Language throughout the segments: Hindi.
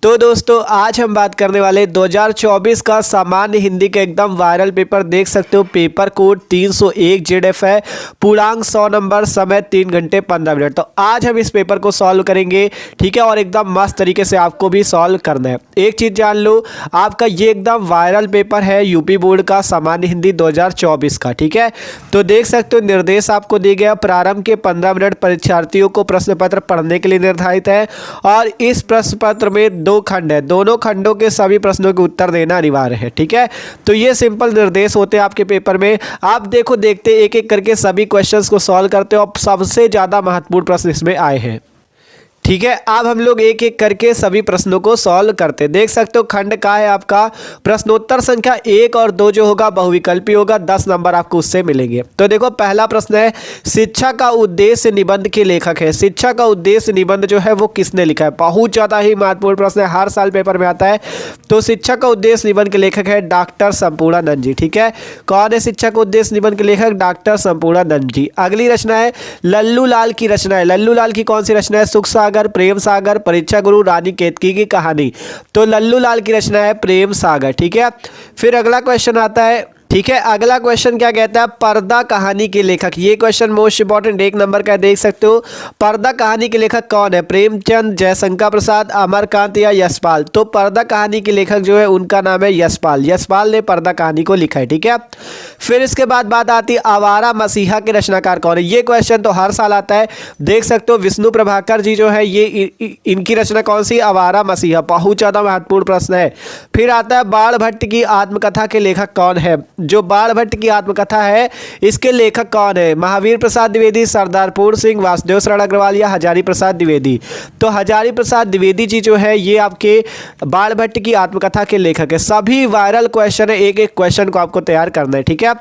तो दोस्तों आज हम बात करने वाले 2024 का सामान्य हिंदी का एकदम वायरल पेपर देख सकते हो। पेपर कोड 301 जेडएफ है, पूर्णांक 100 नंबर, समय 3 घंटे 15 मिनट। तो आज हम इस पेपर को सॉल्व करेंगे, ठीक है, और एकदम मस्त तरीके से आपको भी सॉल्व करना है। एक चीज़ जान लो, आपका ये एकदम वायरल पेपर है यूपी बोर्ड का सामान्य हिंदी 2024 का, ठीक है। तो देख सकते हो निर्देश आपको दिए गया, प्रारंभ के 15 मिनट परीक्षार्थियों को प्रश्न पत्र पढ़ने के लिए निर्धारित है और इस प्रश्न पत्र में 2 खंड है, दोनों खंडों के सभी प्रश्नों के उत्तर देना अनिवार्य है, ठीक है। तो ये सिंपल निर्देश होते हैं आपके पेपर में। आप देखो, देखते एक एक करके सभी क्वेश्चंस को सॉल्व करते हो। अब सबसे ज़्यादा महत्वपूर्ण प्रश्न इसमें आए हैं, ठीक है। अब हम लोग एक एक करके सभी प्रश्नों को सॉल्व करते हैं। देख सकते हो खंड का है आपका प्रश्नोत्तर संख्या 1 और 2 जो होगा बहुविकल्पी होगा, 10 नंबर आपको उससे मिलेंगे। तो देखो पहला प्रश्न है, शिक्षा का उद्देश्य निबंध के लेखक है। शिक्षा का उद्देश्य निबंध जो है वो किसने लिखा है? बहुत ज़्यादा ही महत्वपूर्ण प्रश्न है, हर साल पेपर में आता है। तो शिक्षा का उद्देश्य निबंध के लेखक है डॉक्टर संपूर्णानंद जी, ठीक है। कौन है शिक्षा का उद्देश्य निबंध के लेखक? डॉक्टर संपूर्णानंद जी। अगली रचना है लल्लू लाल की रचना है। लल्लू लाल की कौन सी रचना है? सुख सागर, प्रेम सागर, परीक्षा गुरु, रानी केतकी की कहानी। तो लल्लू लाल की रचना है प्रेम सागर, ठीक है। फिर अगला क्वेश्चन आता है, ठीक है। अगला क्वेश्चन क्या कहता है? पर्दा कहानी के लेखक। ये क्वेश्चन मोस्ट इंपॉर्टेंट 1 नंबर का देख सकते हो। पर्दा कहानी के लेखक कौन है? प्रेमचंद, जयशंकर प्रसाद, अमरकांत या यशपाल। तो पर्दा कहानी के लेखक जो है उनका नाम है यशपाल। यशपाल ने पर्दा कहानी को लिखा है, ठीक है। फिर इसके बाद बात आती है आवारा मसीहा के रचनाकार कौन है? ये क्वेश्चन तो हर साल आता है, देख सकते हो। विष्णु प्रभाकर जी जो है ये इनकी रचना कौन सी? आवारा मसीहा। बहुत ज़्यादा महत्वपूर्ण प्रश्न है। फिर आता है बाण भट्ट की आत्मकथा के लेखक कौन है? जो बाण भट्ट की आत्मकथा है इसके लेखक कौन है? महावीर प्रसाद द्विवेदी, सरदारपुर सिंह, वासुदेव शरण अग्रवाल या हजारी प्रसाद द्विवेदी। तो हजारी प्रसाद द्विवेदी जी जो है ये आपके बाण भट्ट की आत्मकथा के लेखक है। सभी वायरल क्वेश्चन है, एक एक क्वेश्चन को आपको तैयार करना है, ठीक है।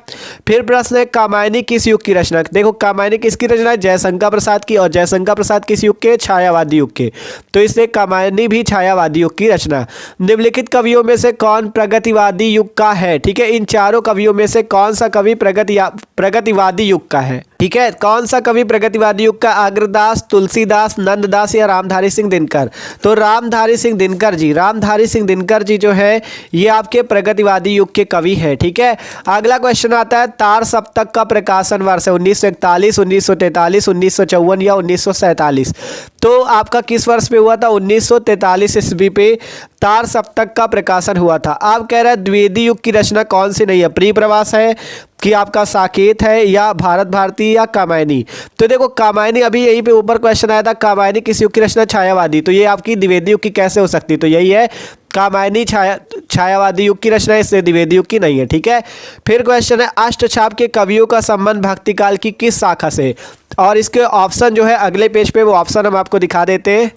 फिर प्रश्न है कामायनी किस युग की रचना? देखो कामायनी किसकी रचना है? जयशंकर प्रसाद की। और जयशंकर प्रसाद किस युग के? छायावादी युग के। तो इसलिए कामायनी भी छायावादी युग की रचना। निम्नलिखित कवियों में से कौन प्रगतिवादी युग का है? ठीक है, इन चारों कवियों में से कौन सा कवि प्रगतिवादी युग का है? ठीक है, कौन सा कवि प्रगतिवादी युग का? अग्रदास, तुलसीदास, नंददास या रामधारी सिंह दिनकर। तो रामधारी सिंह दिनकर जी, रामधारी सिंह दिनकर जी जो है ये आपके प्रगतिवादी युग के कवि है, ठीक है। अगला क्वेश्चन आता है तार सप्तक का प्रकाशन वर्ष है 1941, 1943, 1954 या 1947। तो आपका किस वर्ष पे हुआ था? 1943 ईस्वी पे तार सप्तक का प्रकाशन हुआ था। आप कह रहे हैं द्विवेदी युग की रचना कौन सी नहीं है? प्रियप्रवास है कि आपका साकेत है या भारत भारती या कामायनी। तो देखो कामायनी, अभी यहीं पे ऊपर क्वेश्चन आया था, कामायनी किस युग की रचना? छायावादी। तो ये आपकी द्विवेदी युग की कैसे हो सकती? तो यही है, कामायनी छायावादी युग की रचना, इससे द्विवेदी युग की नहीं है, ठीक है। फिर क्वेश्चन है अष्टछाप के कवियों का संबंध भक्तिकाल की किस शाखा से? और इसके ऑप्शन जो है अगले पेज पे वो ऑप्शन हम आपको दिखा देते हैं,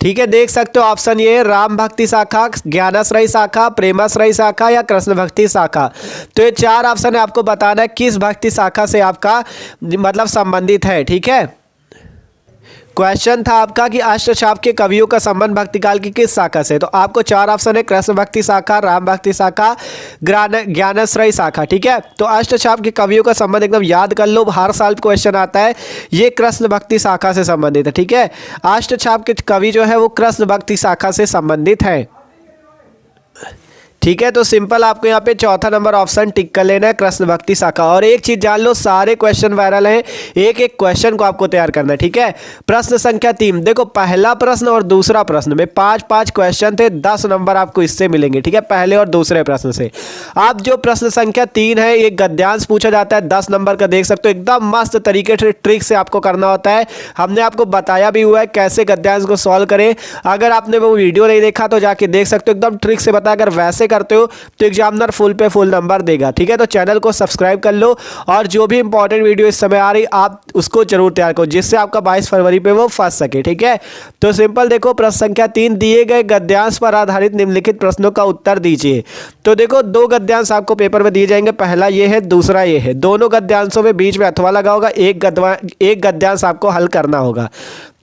ठीक है। देख सकते हो ऑप्शन ये राम भक्ति शाखा, ज्ञानाश्रय शाखा, प्रेमाश्रय शाखा या कृष्ण भक्ति शाखा। तो ये 4 ऑप्शन है, आपको बताना है किस भक्ति शाखा से आपका मतलब संबंधित है, ठीक है। क्वेश्चन था आपका कि अष्टछाप के कवियों का संबंध भक्तिकाल की किस शाखा से? तो आपको 4 ऑप्शन है, कृष्ण भक्ति शाखा, राम भक्ति शाखा, ज्ञानाश्रय शाखा, ठीक है। तो अष्टछाप के कवियों का संबंध एकदम याद कर लो, हर साल क्वेश्चन आता है, ये कृष्ण भक्ति शाखा से संबंधित है, ठीक है। अष्टछाप के कवि जो है वो कृष्ण भक्ति शाखा से संबंधित है, ठीक है। तो सिंपल आपको यहाँ पे चौथा नंबर ऑप्शन टिक कर लेना है, कृष्ण भक्ति शाखा। और एक चीज जान लो, सारे क्वेश्चन वायरल हैं, एक एक क्वेश्चन को आपको तैयार करना है, ठीक है। प्रश्न संख्या 3, देखो पहला प्रश्न और दूसरा प्रश्न में 5-5 क्वेश्चन थे, 10 नंबर आपको इससे मिलेंगे, ठीक है, पहले और दूसरे प्रश्न से। अब जो प्रश्न संख्या 3 है ये गद्यांश पूछा जाता है, 10 नंबर का देख सकते हो, एकदम मस्त तरीके से ट्रिक से आपको करना होता है। हमने आपको बताया भी हुआ है कैसे गद्यांश को सॉल्व करें। अगर आपने वो वीडियो नहीं देखा तो जाके देख सकते हो, एकदम ट्रिक से बताया। अगर वैसे करते हो तो एग्जामिनर फुल पे फुल नंबर देगा, ठीक है। तो चैनल को सब्सक्राइब कर लो और जो भी इंपॉर्टेंट वीडियो इस समय आ रही आप उसको जरूर तैयार करो, जिससे आपका 22 फरवरी पे वो फंस सके, ठीक है। तो सिंपल देखो प्रश्न संख्या 3, दिए गए गद्यांश पर आधारित निम्नलिखित प्रश्नों का उत्तर दीजिए। तो देखो 2 गद्यांश आपको पेपर में दिए जाएंगे, पहला ये है, दूसरा ये है। दोनों गद्यांशों में बीच में अथवा लगा होगा, एक गद्यांश आपको हल करना होगा।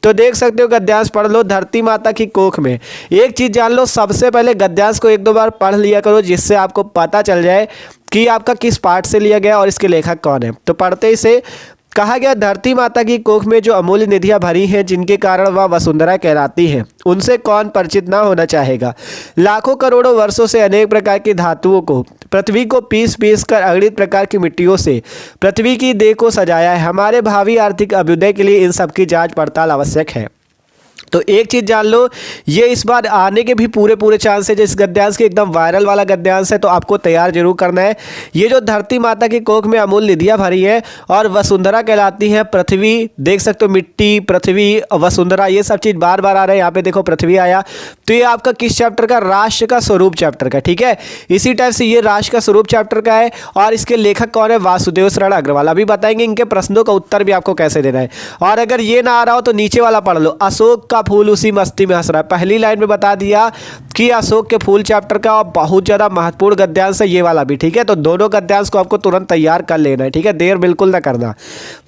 तो देख सकते हो गद्यांश पढ़ लो, धरती माता की कोख में। एक चीज जान लो, सबसे पहले गद्यांश को 1-2 बार पढ़ लिया करो, जिससे आपको पता चल जाए कि आपका किस पार्ट से लिया गया और इसके लेखक कौन है। तो पढ़ते ही से कहा गया धरती माता की कोख में जो अमूल्य निधियां भरी हैं जिनके कारण वह वसुंधरा कहलाती है, उनसे कौन परिचित ना होना चाहेगा। लाखों करोड़ों वर्षों से अनेक प्रकार की धातुओं को, पृथ्वी को पीस पीस कर अगणित प्रकार की मिट्टियों से पृथ्वी की देह को सजाया है। हमारे भावी आर्थिक अभ्युदय के लिए इन सब की जांच पड़ताल आवश्यक है। तो एक चीज़ जान लो, ये इस बार आने के भी पूरे चांस है। जिस गद्यांश के एकदम वायरल वाला गद्यांश है, तो आपको तैयार जरूर करना है। ये जो धरती माता की कोख में अमूल्य निधियां भरी है और वसुंधरा कहलाती है, पृथ्वी देख सकते हो, मिट्टी, पृथ्वी, वसुंधरा, ये सब चीज़ बार बार आ रहा है। यहाँ पे देखो पृथ्वी आया, तो ये आपका किस चैप्टर का, राष्ट्र का स्वरूप चैप्टर का, ठीक है। इसी टाइप से ये राष्ट्र का स्वरूप चैप्टर का है और इसके लेखक कौन है, वासुदेव शरण अग्रवाल। अभी बताएंगे इनके प्रश्नों का उत्तर भी आपको कैसे देना है। और अगर ये ना आ रहा हो तो नीचे वाला पढ़ लो, अशोक का फूल उसी मस्ती में हंस रहा है। पहली लाइन में बता दिया कि अशोक के फूल चैप्टर का बहुत ज्यादा महत्वपूर्ण गद्यांश है ये वाला भी, ठीक है। तो दोनों गद्यांश को आपको तुरंत तैयार कर लेना है, ठीक है, देर बिल्कुल ना करना।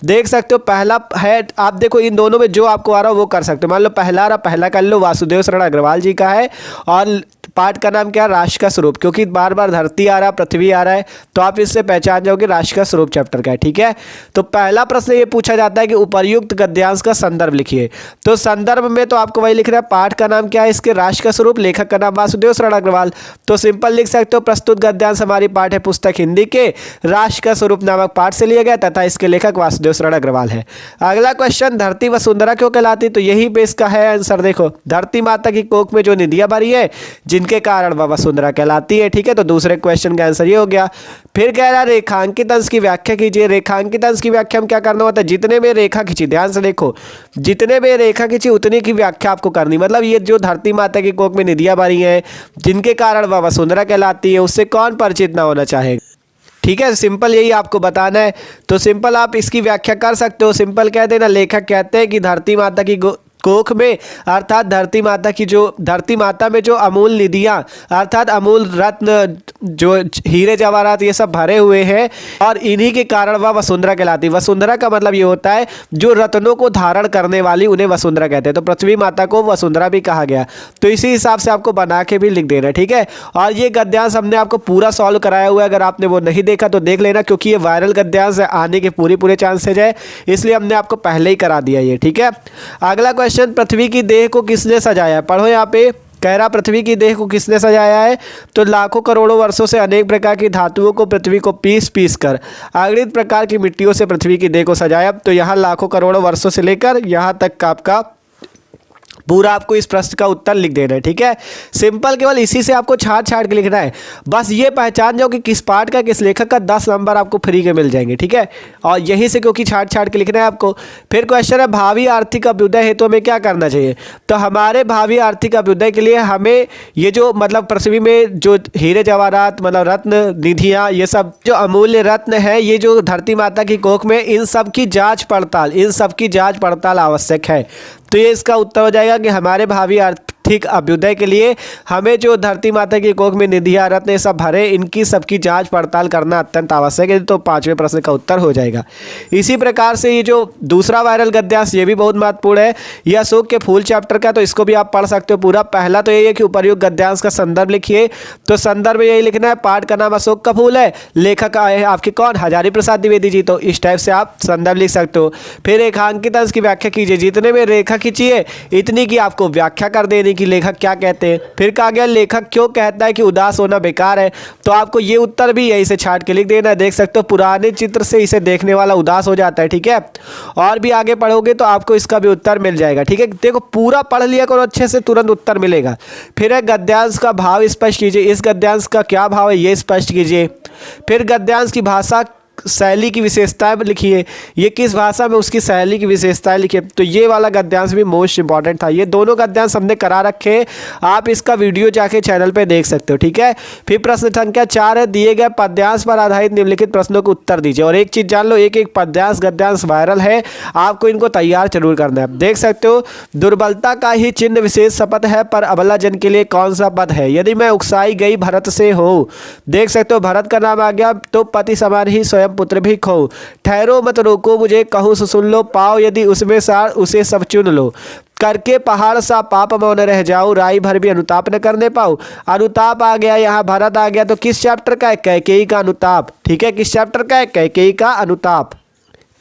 देख सकते हो पहला है, आप देखो इन दोनों में जो आपको आ रहा हो वो कर सकते हो। मान लो पहला आ रहा, पहला कर लो, वासुदेव शरण अग्रवाल जी का है और पाठ का नाम क्या है, राष्ट्र का स्वरूप, क्योंकि बार बार धरती आ रहा है, पृथ्वी आ रहा है, तो आप इससे पहचान जाओगे राष्ट्र का स्वरूप चैप्टर का है, ठीक है। तो पहला प्रश्न ये पूछा जाता है कि उपर्युक्त गद्यांश का संदर्भ लिखिए। तो संदर्भ में तो आपको वही लिख रहा है, पाठ का नाम क्या है, इसके राष्ट्र का स्वरूप, लेखक का नाम वासुदेव शरण अग्रवाल। तो सिंपल लिख सकते हो, प्रस्तुत गद्यांश हमारी पाठ्य पुस्तक हिंदी के राष्ट्र का स्वरूप नामक पाठ से लिया गया तथा इसके लेखक वासुदेव शरण अग्रवाल है। अगला क्वेश्चन, धरती वसुंधरा क्यों कहलाती, तो यही पे इसका है आंसर। देखो, धरती माता की कोख में जो निधियां भरी है जिनके कारण वह वसुंधरा कहलाती है, ठीक है। तो दूसरे क्वेश्चन का आंसर ये हो गया। फिर कह रहा है रेखांकित अंश की व्याख्या कीजिए। रेखांकित अंश की व्याख्या में क्या करना होता है, जितने में रेखा खींची, ध्यान से देखो, जितने में रेखा खींची उतने की व्याख्या आपको करनी। मतलब ये जो धरती माता की कोख में निधियां भरी हैं जिनके कारण वह वसुंधरा कहलाती है, उससे कौन परिचित ना होना चाहेगा, ठीक है। सिंपल यही आपको बताना है। तो सिंपल आप इसकी व्याख्या कर सकते हो। सिंपल कह देना, लेखक कहते हैं कि धरती माता की कोख में, अर्थात धरती माता में जो अमूल निधियां अर्थात अमूल रत्न, जो हीरे जवाहरात ये सब भरे हुए हैं और इन्हीं के कारण वह वसुंधरा कहलाती है। वसुंधरा का मतलब ये होता है जो रत्नों को धारण करने वाली, उन्हें वसुंधरा कहते हैं। तो पृथ्वी माता को वसुंधरा भी कहा गया। तो इसी हिसाब से आपको बना के भी लिख देना, ठीक है। और ये गद्यांश हमने आपको पूरा सॉल्व कराया हुआ है, अगर आपने वो नहीं देखा तो देख लेना, क्योंकि ये वायरल गद्यांश है, आने के पूरे चांसेज है, इसलिए हमने आपको पहले ही करा दिया ये, ठीक है। अगला क्वेश्चन, पृथ्वी की देह को किसने सजाया, पढ़ो यहाँ पे। कह रहा पृथ्वी की देह को किसने सजाया है, तो लाखों करोड़ों वर्षों से अनेक प्रकार की धातुओं को पृथ्वी को पीस पीस कर अगणित प्रकार की मिट्टियों से पृथ्वी की देह को सजाया। तो यहाँ लाखों करोड़ों वर्षों से लेकर यहाँ तक का आपका पूरा आपको इस प्रश्न का उत्तर लिख देना है, ठीक है। सिंपल केवल इसी से आपको छाट के लिखना है। बस ये पहचान जाओ कि किस पाठ का, किस लेखक का 10 नंबर आपको फ्री के मिल जाएंगे, ठीक है। और यहीं से क्योंकि छाट के लिखना है आपको। फिर क्वेश्चन है, भावी आर्थिक अभ्युदय हेतु हमें क्या करना चाहिए। तो हमारे भावी आर्थिक अभ्युदय के लिए हमें ये जो मतलब पृथ्वी में जो हीरे जवाहरात, मतलब रत्न, निधियाँ, ये सब जो अमूल्य रत्न है, ये जो धरती माता की कोख में, इन सब की जाँच पड़ताल आवश्यक है। तो ये इसका उत्तर हो जाएगा कि हमारे भावी आर्थिक अभ्युदय के लिए हमें जो धरती माता की कोख में निधियां, रत्न सब भरे, इनकी सबकी जांच पड़ताल करना अत्यंत आवश्यक है। तो 5वें प्रश्न का उत्तर हो जाएगा। इसी प्रकार से ये जो दूसरा वायरल गद्यांश, ये भी बहुत महत्वपूर्ण है, यह अशोक के फूल चैप्टर का, तो इसको भी आप पढ़ सकते हो पूरा। पहला तो यही है कि उपर्युक्त गद्यांश का संदर्भ लिखिए। तो संदर्भ में यही लिखना है, पाठ का नाम अशोक का फूल है, लेखक है आपके कौन, हजारी प्रसाद द्विवेदी जी। तो इस टाइप से आप संदर्भ लिख सकते हो। फिर रेखांकित अंश की व्याख्या कीजिए। जितने में रेखा खींचिए इतनी की आपको व्याख्या कर देनी कि लेखक क्या कहते हैं। फिर कहा गया लेखक क्यों कहता है कि उदास होना बेकार है, तो आपको ये उत्तर भी यही से छाट के लिख देना है। देख सकते हो पुराने चित्र से इसे देखने वाला उदास हो जाता है, ठीक है। और भी आगे पढ़ोगे तो आपको इसका भी उत्तर मिल जाएगा, ठीक है। देखो पूरा पढ़ लिया करो अच्छे से, तुरंत उत्तर मिलेगा। फिर है गद्यांश का भाव स्पष्ट कीजिए। इस गद्यांश का क्या भाव है ये स्पष्ट कीजिए। फिर गद्यांश की भाषा शैली की विशेषताएं लिखिए। ये किस भाषा में, उसकी शैली की विशेषताएं लिखिए। तो ये वाला गद्यांश भी मोस्ट इंपॉर्टेंट था। ये दोनों गद्यांश हमने करा रखे, आप इसका वीडियो जाके चैनल पे देख सकते हो, ठीक है। फिर प्रश्न संख्या 4 है, दिए गए पद्यांश पर आधारित निम्नलिखित प्रश्नों को उत्तर दीजिए। और एक चीज जान लो, एक पद्यांश गद्यांश वायरल है, आपको इनको तैयार जरूर करना है। देख सकते हो, दुर्बलता का ही चिन्ह विशेष शपथ है, पर अबला जन के लिए कौन सा पद है। यदि मैं उकसाई गई भरत से हो, देख सकते हो भरत का नाम आ गया, तो पति समान ही स्वयं पुत्र भी खो। ठहरो मत रोको मुझे, कहूँ सुन लो, पाओ यदि उसमें सार उसे सब चुन लो। करके पहाड़ सा पाप मौन रह जाओ, राई भर भी अनुताप न करने पाओ। अनुताप आ गया, यहाँ भरत आ गया, तो किस चैप्टर का है, कैकेयी का अनुताप, ठीक है। किस चैप्टर का है, कैकेयी का अनुताप,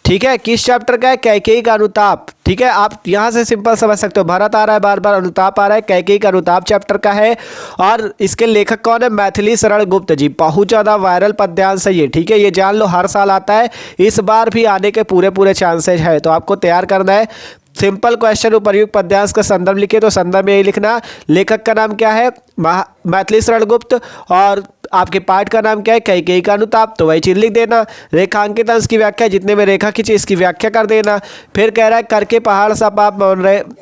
ठीक है, किस चैप्टर का है? कैकेयी का अनुताप। ठीक है, आप यहाँ से सिंपल समझ सकते हो, भरत आ रहा है बार बार, अनुताप आ रहा है, कैकेयी का अनुताप चैप्टर का है। और इसके लेखक कौन है? मैथिली शरण गुप्त जी। बहुत ज़्यादा वायरल पद्यांश है ये। ठीक है, ये जान लो हर साल आता है, इस बार भी आने के पूरे पूरे चांसेज है। तो आपको तैयार करना है सिंपल क्वेश्चन, उपर्युक्त पद्यांश का संदर्भ लिखे तो संदर्भ में यही लिखना। लेखक का नाम क्या है? मैथिली शरण गुप्त। और आपके पाठ का नाम क्या है? कैकेयी का अनुताप। तो वही चीज लिख देना। रेखांकित अंश की व्याख्या, जितने में रेखा खींची इसकी व्याख्या कर देना। फिर कह रहा है करके पहाड़ सा पाप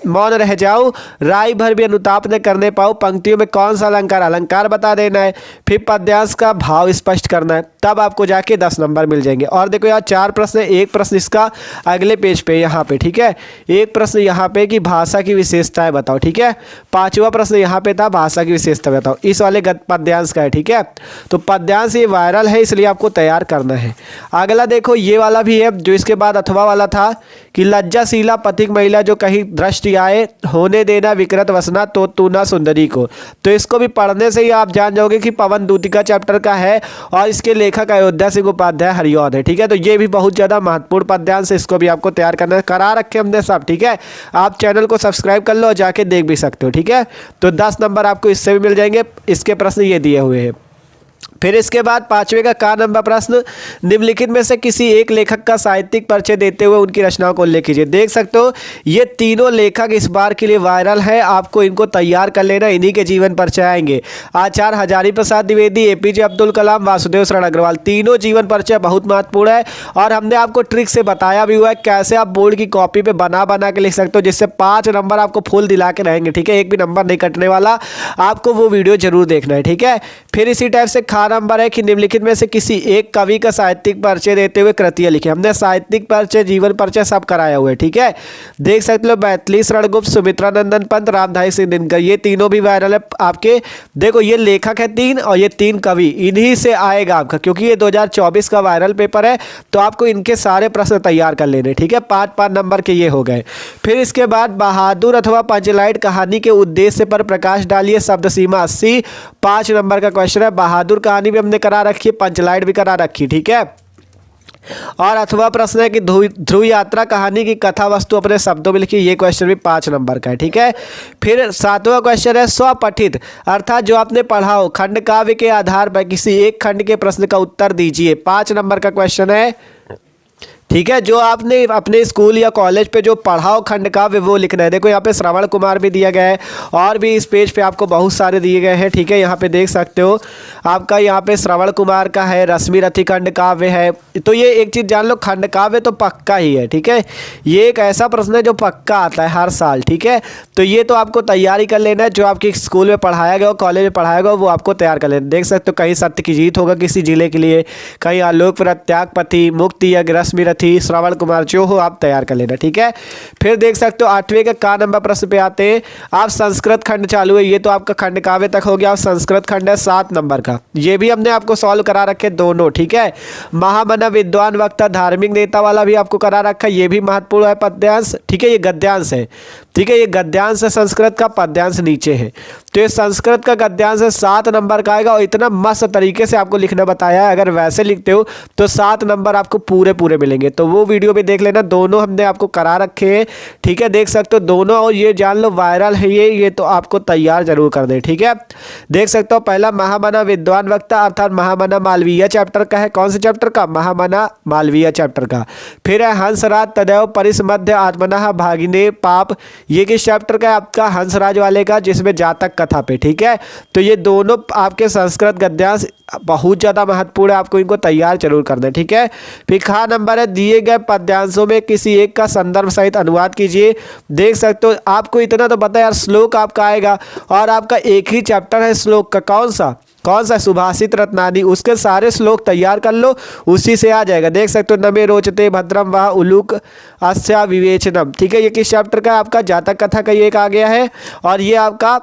मौन रह जाऊं, राय भर भी अनुताप न करने पाऊं, पंक्तियों में कौन सा अलंकार? अलंकार बता देना है। फिर पद्यांश का भाव स्पष्ट करना है, तब आपको जाके 10 नंबर मिल जाएंगे। और देखो यार 4 प्रश्न है, एक प्रश्न इसका अगले पेज पे यहाँ पे। ठीक है, एक प्रश्न यहाँ पे कि भाषा की विशेषताएं बताओ। ठीक है, 5वां प्रश्न यहाँ पे था भाषा की विशेषता बताओ, इस वाले पद्यांश का है। ठीक है, तो पद्यांश ये वायरल है इसलिए आपको तैयार करना है। अगला देखो ये वाला भी है, जो इसके बाद अथवा वाला था कि लज्जाशीला पथिक महिला जो कहीं दृष्टि आए, होने देना विकृत वसना तो तू ना सुंदरी को। तो इसको भी पढ़ने से ही आप जान जाओगे कि पवन दूतिका चैप्टर का है और इसके लेखक अयोध्या सिंह उपाध्याय हरिऔध है। ठीक है, तो ये भी बहुत ज़्यादा महत्वपूर्ण पद्यांश है, इसको भी आपको तैयार करना है। करा रखे हमने सब। ठीक है, आप चैनल को सब्सक्राइब कर लो और जाके देख भी सकते हो। ठीक है, तो 10 नंबर आपको इससे भी मिल जाएंगे। इसके प्रश्न ये दिए हुए हैं। फिर इसके बाद 5वें का नंबर प्रश्न, निम्नलिखित में से किसी एक लेखक का साहित्यिक परिचय देते हुए उनकी रचनाओं को उल्लेख कीजिए। देख सकते हो ये तीनों लेखक इस बार के लिए वायरल है, आपको इनको तैयार कर लेना, इन्हीं के जीवन परिचय आएंगे। आचार्य हजारी प्रसाद द्विवेदी, एपीजे अब्दुल कलाम, वासुदेव शरण अग्रवाल, तीनों जीवन परिचय बहुत महत्वपूर्ण है। और हमने आपको ट्रिक से बताया भी हुआ है कैसे आप बोर्ड की कॉपी पे बना के लिख सकते हो, जिससे 5 नंबर आपको फुल दिला के रहेंगे। ठीक है, एक भी नंबर नहीं कटने वाला, आपको वो वीडियो जरूर देखना है। ठीक है, फिर इसी टाइप से नंबर है कि निम्नलिखित में से किसी एक कवि का साहित्यिक परिचय देते हुए कृतियां लिखी। हमने साहित्यिक परिचय, जीवन परिचय सब कराया हुआ है। ठीक है, देख सकते हो मैथिली शरण गुप्त, सुमित्रा नंदन पंत, रामधारी सिंह दिनकर, ये तीनों भी वायरल है आपके। देखो ये लेखक है 3 और ये 3 कवि, इन्हीं से आएगा आपका, क्योंकि ये 2024 का वायरल पेपर है, तो आपको इनके सारे प्रश्न तैयार कर लेने। ठीक है, 5-5 नंबर के ये हो गए। फिर इसके बाद बहादुर अथवा पंचलाइट कहानी के उद्देश्य पर प्रकाश डालिए, शब्द सीमा 80, 5 नंबर का क्वेश्चन है। बहादुर कहानी भी हमने करा रखी है, पंचलाइट भी करा रखी। ठीक है, और अथवा प्रश्न है कि ध्रुव यात्रा कहानी की कथा वस्तु अपने शब्दों में लिखी, ये क्वेश्चन भी 5 नंबर का है। ठीक है, फिर 7वां क्वेश्चन है स्वपठित, अर्थात जो आपने पढ़ा हो खंड काव्य के आधार पर किसी एक खंड के प्रश्न का उत्तर दीजिए, 5 नंबर का क्वेश्चन है। ठीक है, जो आपने अपने स्कूल या कॉलेज पे जो पढ़ाओ खंड काव्य वो लिखना है। देखो यहाँ पे श्रवण कुमार भी दिया गया है और भी इस पेज पे आपको बहुत सारे दिए गए हैं। ठीक है, यहाँ पे देख सकते हो आपका, यहाँ पे श्रवण कुमार का है, रश्मि रथी खंड काव्य है। तो ये एक चीज़ जान लो, खंड काव्य तो पक्का ही है। ठीक है, ये एक ऐसा प्रश्न है जो पक्का आता है हर साल। ठीक है, तो ये तो आपको तैयारी कर लेना है, जो आपके स्कूल में पढ़ाया गया हो, कॉलेज में पढ़ाया गया हो, वो आपको तैयार कर लेना। देख सकते हो कहीं सत्य की जीत होगा किसी जिले के लिए, कहीं आलोक प्रत्यागपति, मुक्ति यज्ञ, रश्मि रथी, श्रवण कुमार, जो हो आप तैयार कर लेना। ठीक है, फिर देख सकते हो 8वें का नंबर प्रश्न पे आते हैं आप। संस्कृत खंड चालू है, ये तो आपका खंड काव्य तक हो गया। आप संस्कृत खंड है 7 नंबर का, ये भी हमने आपको सॉल्व करा रखे दोनों। ठीक है, महामना, विद्वान, वक्ता, धार्मिक नेता वाला भी आपको करा रखा है, ये भी महत्वपूर्ण है पद्यांश। ठीक है, ये गद्यांश है। ठीक है, ये गद्यांश है संस्कृत का, पद्यांश नीचे है। तो ये संस्कृत का गद्यांश है, 7 नंबर का आएगा। और इतना मस्त तरीके से आपको लिखना बताया है, अगर वैसे लिखते हो तो 7 नंबर आपको पूरे पूरे मिलेंगे। तो वो वीडियो भी देख लेना, दोनों हमने आपको करा रखे हैं। ठीक है, देख सकते हो दोनों, और ये जान लो वायरल है ये तो आपको तैयार जरूर कर दे। ठीक है, देख सकते हो पहला महामना विद्वान वक्ता, अर्थात महामना मालवीय चैप्टर का है। कौन से चैप्टर का? महामना मालवीय चैप्टर का। फिर है हंसराज तदैव परिसमध्य आत्मनः भागिने पाप, ये किस चैप्टर का है? आपका हंसराज वाले का, जिसमें जातक कथा पे। ठीक है, तो ये दोनों आपके संस्कृत गद्यांश बहुत ज़्यादा महत्वपूर्ण है, आपको इनको तैयार जरूर करना है। ठीक है, फिर खा नंबर है दिए गए पद्यांशों में किसी एक का संदर्भ सहित अनुवाद कीजिए। देख सकते हो आपको इतना तो पता है यार, श्लोक आपका आएगा और आपका एक ही चैप्टर है श्लोक का। कौन सा? सुभाषित रत्नानी, उसके सारे श्लोक तैयार कर लो, उसी से आ जाएगा। देख सकते हो नमे रोचते भद्रम वाह उलूक अस्या विवेचनम। ठीक है, ये किस चैप्टर का है? आपका जातक कथा का ये एक आ गया है। और ये आपका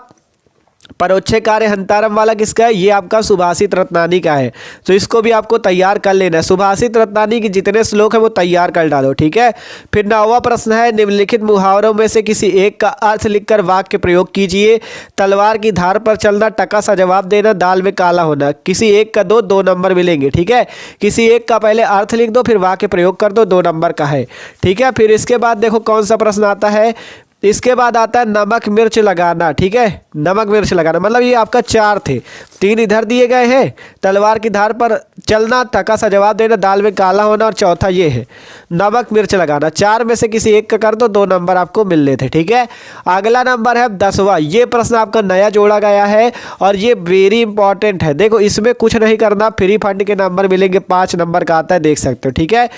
परोक्षे कार्य हंतारम वाला किसका है? ये आपका सुभाषित रत्नानी का है। तो इसको भी आपको तैयार कर लेना है। सुभाषित रत्नानी के जितने श्लोक है वो तैयार कर डालो, ठीक है। फिर 9वां प्रश्न है, निम्नलिखित मुहावरों में से किसी एक का अर्थ लिखकर वाक्य प्रयोग कीजिए। तलवार की धार पर चलना, टका सा जवाब देना, दाल में काला होना। किसी एक का दो नंबर मिलेंगे, ठीक है। किसी एक का पहले अर्थ लिख दो, फिर वाक्य प्रयोग कर दो, 2 नंबर का है, ठीक है। फिर इसके बाद देखो कौन सा प्रश्न आता है। इसके बाद आता है नमक मिर्च लगाना, ठीक है। नमक मिर्च लगाना मतलब ये आपका 4 थे, 3 इधर दिए गए हैं। तलवार की धार पर चलना, टका सा जवाब देना, दाल में काला होना, और चौथा ये है नमक मिर्च लगाना। 4 में से किसी एक का कर दो, 2 नंबर आपको मिलने थे, ठीक है। अगला नंबर है 10वां। ये प्रश्न आपका नया जोड़ा गया है और ये वेरी इंपॉर्टेंट है। देखो इसमें कुछ नहीं करना, फ्री फंड के नंबर मिलेंगे, 5 नंबर का आता है, देख सकते हो, ठीक है।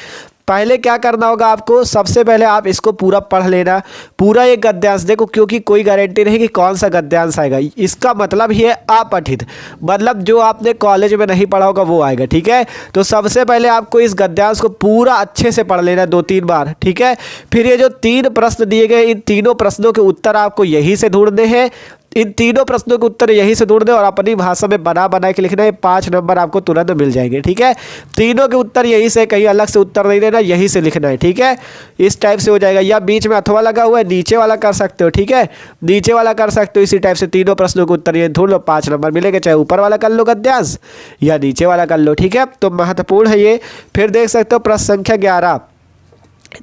पहले क्या करना होगा आपको, सबसे पहले आप इसको पूरा पढ़ लेना, पूरा ये गद्यांश देखो, क्योंकि कोई गारंटी नहीं कि कौन सा गद्यांश आएगा। इसका मतलब ही है अपठित, मतलब जो आपने कॉलेज में नहीं पढ़ा होगा वो आएगा, ठीक है। तो सबसे पहले आपको इस गद्यांश को पूरा अच्छे से पढ़ लेना 2-3 बार, ठीक है। फिर ये जो 3 प्रश्न दिए गए, इन तीनों प्रश्नों के उत्तर आपको यहीं से ढूंढने हैं। इन तीनों प्रश्नों के उत्तर यहीं से ढूंढने और अपनी भाषा में बना के लिखना है। 5 नंबर आपको तुरंत मिल जाएंगे, ठीक है। तीनों के उत्तर यहीं से, कहीं अलग से उत्तर नहीं देना, यहीं से लिखना है, ठीक है। इस टाइप से हो जाएगा, या बीच में अथवा लगा हुआ है, नीचे वाला कर सकते हो, ठीक है। नीचे वाला कर सकते हो, इसी टाइप से तीनों प्रश्नों के उत्तर ये ढूंढ लो, 5 नंबर मिलेंगे। चाहे ऊपर वाला कर लो गद्यांश या नीचे वाला कर लो, ठीक है। तो महत्वपूर्ण है ये। फिर देख सकते हो प्रश्न संख्या 11,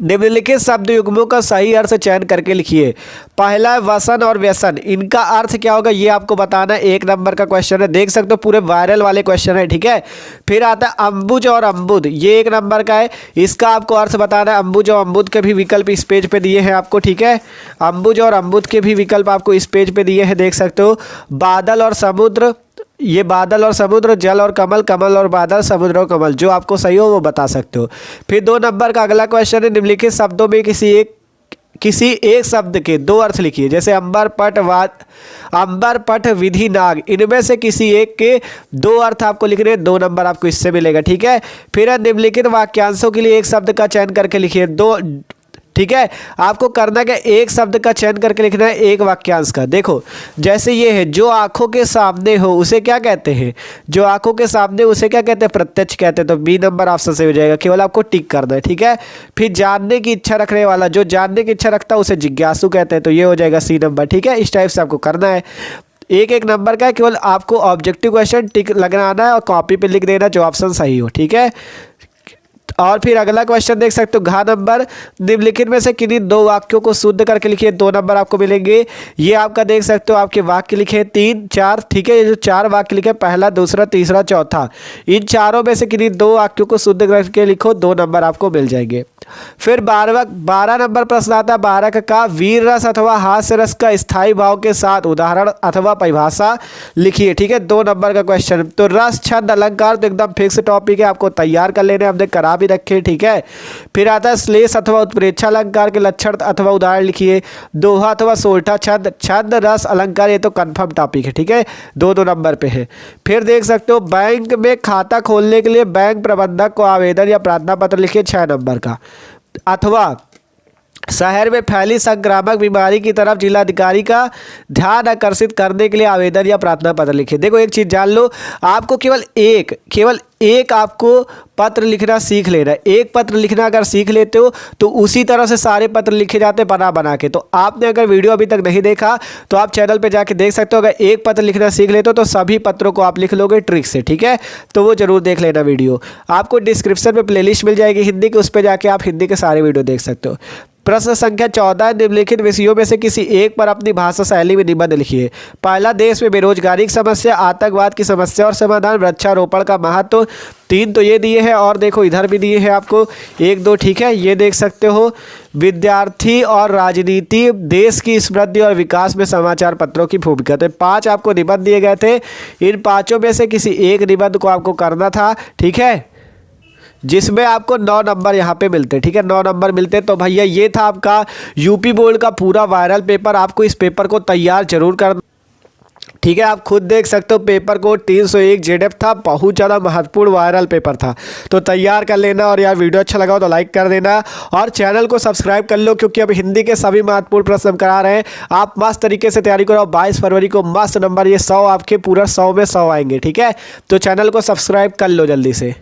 निम्नलिखित शब्द युग्मों का सही अर्थ चयन करके लिखिए। पहला है वसन और व्यसन, इनका अर्थ क्या होगा ये आपको बताना है। 1 नंबर का क्वेश्चन है, देख सकते हो पूरे वायरल वाले क्वेश्चन है, ठीक है। फिर आता है अंबुज और अम्बुद, ये 1 नंबर का है, इसका आपको अर्थ बताना है। अंबुज और अम्बुद के भी विकल्प इस पेज पे दिए हैं आपको, ठीक है। अंबुज और अम्बुद के भी विकल्प आपको इस पेज पे दिए हैं, देख सकते हो। बादल और समुद्र, ये बादल और समुद्र, जल और कमल, कमल और बादल, समुद्र और कमल, जो आपको सही हो वो बता सकते हो। फिर 2 नंबर का अगला क्वेश्चन है, निम्नलिखित शब्दों में किसी एक शब्द के 2 अर्थ लिखिए। जैसे अंबर पट विधि नाग, इनमें से किसी एक के 2 अर्थ आपको लिखने, 2 नंबर आपको इससे मिलेगा, ठीक है। फिर निम्नलिखित वाक्यांशों के लिए एक शब्द का चयन करके लिखिए, 2, ठीक है। आपको करना क्या, एक शब्द का चयन करके लिखना है, एक वाक्यांश का। देखो जैसे ये है, जो आंखों के सामने हो उसे क्या कहते हैं, जो आंखों के सामने उसे क्या कहते हैं, प्रत्यक्ष कहते हैं। तो बी नंबर ऑप्शन से हो जाएगा, केवल आपको टिक करना है, ठीक है। फिर जानने की इच्छा रखने वाला, जो जानने की इच्छा रखता है उसे जिज्ञासु कहते हैं, तो ये हो जाएगा सी नंबर, ठीक है। इस टाइप से आपको करना है, 1-1 नंबर का है, केवल आपको ऑब्जेक्टिव क्वेश्चन टिक लगाना है और कॉपी पे लिख देना जो ऑप्शन सही हो, ठीक है। और फिर अगला क्वेश्चन देख सकते हो, घ नंबर, निम्नलिखित में से किन्हीं 2 वाक्यों को शुद्ध करके लिखिए, 2 नंबर आपको मिलेंगे। ये आपका देख सकते हो, आपके वाक्य लिखे 3, 4, ठीक है। ये जो 4 वाक्य लिखे, पहला, दूसरा, तीसरा, चौथा, इन चारों में से किन्हीं 2 वाक्यों को शुद्ध करके लिखो, 2 नंबर आपको मिल जाएंगे। फिर 12 नंबर प्रश्न आता है, 12 का वीर रस अथवा हास्य रस का स्थायी भाव के साथ उदाहरण अथवा परिभाषा लिखिए, ठीक है। 2 नंबर का क्वेश्चन। तो रस, छंद, अलंकार तो एकदम फिक्स टॉपिक है, आपको तैयार कर लेने, हमने करा भी रखे, ठीक है। फिर आता है श्लेष अथवा उत्प्रेक्षा अलंकार के लक्षण अथवा उदाहरण लिखिए। दोहा अथवा सोलठा छंद, छंद, रस, अलंकार, ये तो कंफर्म टॉपिक है, ठीक है। 2-2 नंबर पे है। फिर देख सकते हो, बैंक में खाता खोलने के लिए बैंक प्रबंधक को आवेदन या प्रार्थना पत्र लिखिए, 6 नंबर का। अथवा शहर में फैली संक्रामक बीमारी की तरफ जिलाधिकारी का ध्यान आकर्षित करने के लिए आवेदन या प्रार्थना पत्र लिखिए। देखो एक चीज़ जान लो, आपको केवल एक आपको पत्र लिखना सीख लेना है। एक पत्र लिखना अगर सीख लेते हो तो उसी तरह से सारे पत्र लिखे जाते हैं बना के। तो आपने अगर वीडियो अभी तक नहीं देखा तो आप चैनल पे जाके देख सकते हो। अगर एक पत्र लिखना सीख लेते हो तो सभी पत्रों को आप लिख लोगे ट्रिक से, ठीक है। तो वो जरूर देख लेना वीडियो, आपको डिस्क्रिप्शन में प्लेलिस्ट मिल जाएगी हिंदी की, उस पर जाके आप हिंदी के सारे वीडियो देख सकते हो। प्रश्न संख्या 14, निम्नलिखित विषयों में से किसी एक पर अपनी भाषा शैली में निबंध लिखिए। पहला, देश में बेरोजगारी की समस्या, आतंकवाद की समस्या और समाधान, वृक्षारोपण का महत्व। 3 तो ये दिए हैं और देखो इधर भी दिए हैं आपको 1-2, ठीक है। ये देख सकते हो, विद्यार्थी और राजनीति, देश की समृद्धि और विकास में समाचार पत्रों की भूमिका। तो 5 आपको निबंध दिए गए थे, इन 5 में से किसी एक निबंध को आपको करना था, ठीक है, जिसमें आपको 9 नंबर यहाँ पे मिलते, ठीक है। 9 नंबर मिलते। तो भैया ये था आपका यूपी बोर्ड का पूरा वायरल पेपर। आपको इस पेपर को तैयार जरूर करना ठीक है, आप खुद देख सकते हो पेपर कोड 301 जेडएफ था, बहुत ज़्यादा महत्वपूर्ण वायरल पेपर था। तो तैयार कर लेना, और यार वीडियो अच्छा लगा हो तो लाइक कर देना और चैनल को सब्सक्राइब कर लो, क्योंकि अब हिंदी के सभी महत्वपूर्ण प्रश्न हम करा रहे हैं। आप मस्त तरीके से तैयारी करो। 22 फरवरी को मस्त नंबर, ये 100 आपके पूरा 100 में 100 आएंगे। ठीक है, तो चैनल को सब्सक्राइब कर लो जल्दी से।